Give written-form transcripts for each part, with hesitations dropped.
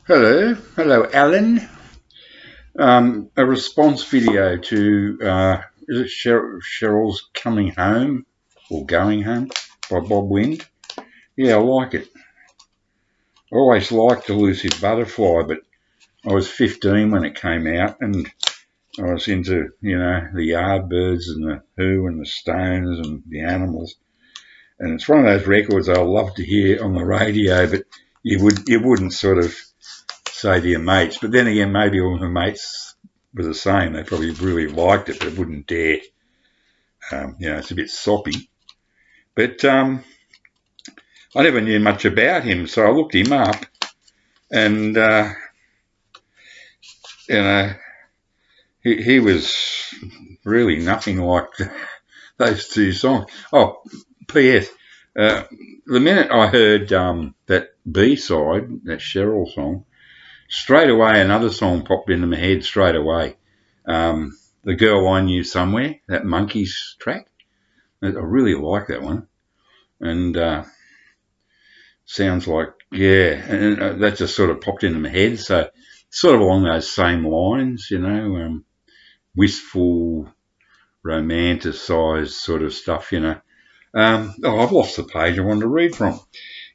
Hello, Alan. A response video to is it Cheryl's Coming Home or Going Home by Bob Wind? Yeah, I like it. I always liked Elusive Butterfly, but I was 15 when it came out, and I was into the Yardbirds and the Who and the Stones and the Animals, and it's one of those records I love to hear on the radio, but you wouldn't sort of say to your mates. But then again, maybe all my mates were the same. They probably really liked it, but wouldn't dare. It's a bit soppy. But I never knew much about him, so I looked him up, and you know, he was really nothing like those two songs. Oh, P.S. The minute I heard that B side, that Cheryl song, straight away another song popped into my head straight away. The Girl I Knew Somewhere, that Monkeys track. I really like that one. And sounds like, and that just sort of popped into my head. So sort of along those same lines, wistful, romanticised sort of stuff. I've lost the page I wanted to read from.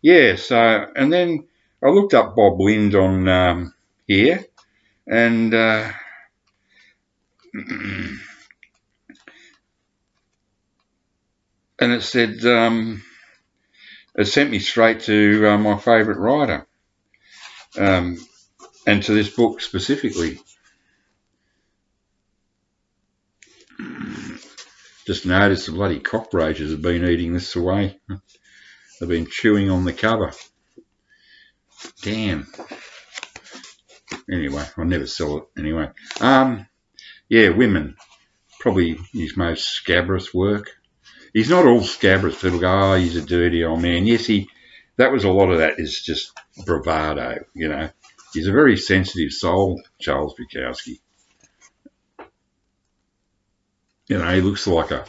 Yeah, so, and then I looked up Bob Lind on here, and and it said it sent me straight to my favourite writer, and to this book specifically. Just noticed the bloody cockroaches have been eating this away. They've been chewing on the cover. Damn. Anyway, I'll never sell it anyway. Women. Probably his most scabrous work. He's not all scabrous. People go, oh, he's a dirty old man. Yes, that was a lot of that is just bravado, He's a very sensitive soul, Charles Bukowski. He looks like a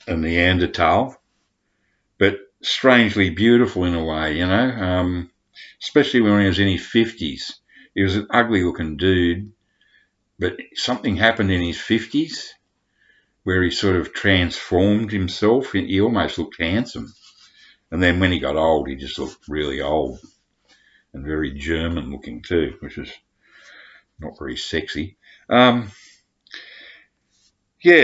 Neanderthal, but strangely beautiful in a way, especially when he was in his 50s. He was an ugly looking dude, but something happened in his 50s where he sort of transformed himself. He almost looked handsome. And then when he got old, he just looked really old and very German looking too, which is not very sexy.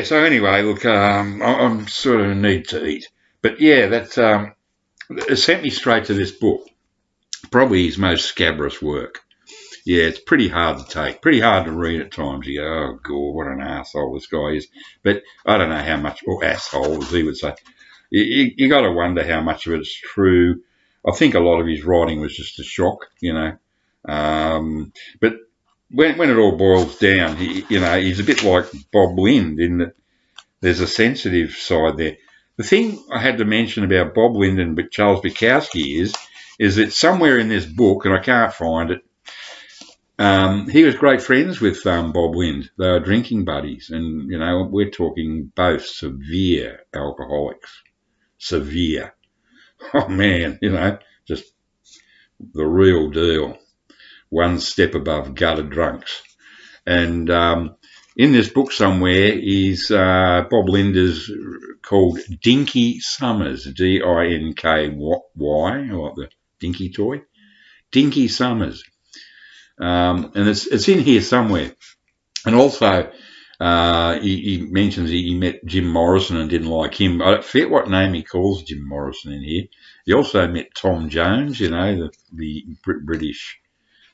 So anyway, look, I'm sort of need to eat. But yeah, that's it sent me straight to this book. Probably his most scabrous work. Yeah, it's pretty hard to take, pretty hard to read at times. You go, oh, God, what an asshole this guy is. But I don't know how much, or asshole, as he would say. You got to wonder how much of it's true. I think a lot of his writing was just a shock, But when it all boils down, he's a bit like Bob Lind in that there's a sensitive side there. The thing I had to mention about Bob Lind and Charles Bukowski is that somewhere in this book, and I can't find it, he was great friends with Bob Lind. They were drinking buddies, and we're talking both severe alcoholics. Severe. Oh man, just the real deal. One step above gutter drunks. And in this book somewhere is Bob Lind is called Dinky Summers, Dinky, like the Dinky toy. Dinky Summers. And it's in here somewhere. And also, he mentions he met Jim Morrison and didn't like him. I don't forget what name he calls Jim Morrison in here. He also met Tom Jones, the British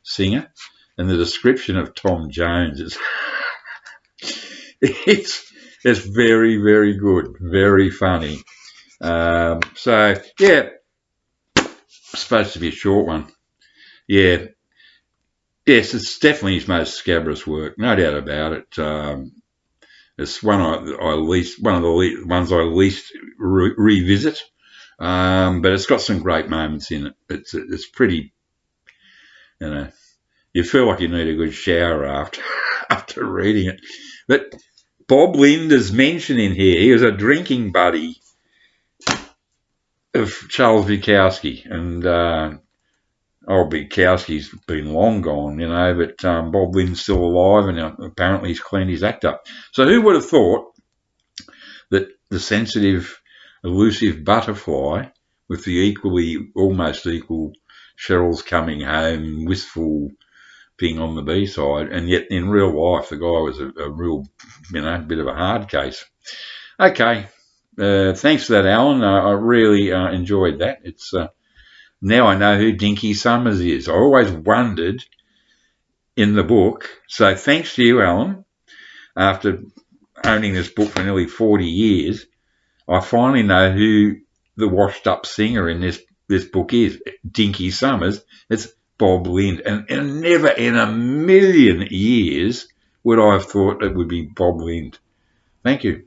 singer. And the description of Tom Jones is it's very, very good, very funny. So yeah, supposed to be a short one. Yeah. Yes, it's definitely his most scabrous work, no doubt about it. It's one of the ones I least revisit, but it's got some great moments in it. It's pretty, you feel like you need a good shower after reading it. But Bob Lind is mentioned in here. He was a drinking buddy of Charles Bukowski, and old Bukowski's been long gone, but Bob Lynn's still alive, and apparently he's cleaned his act up. So who would have thought that the sensitive, elusive butterfly with the almost equal Cheryl's Coming Home, wistful thing on the B-side, and yet in real life the guy was a real, bit of a hard case. Okay, thanks for that, Alan. I really enjoyed that. It's now I know who Dinky Summers is. I always wondered in the book. So thanks to you, Alan. After owning this book for nearly 40 years, I finally know who the washed-up singer in this book is. Dinky Summers. It's Bob Lind. And never in a million years would I have thought it would be Bob Lind. Thank you.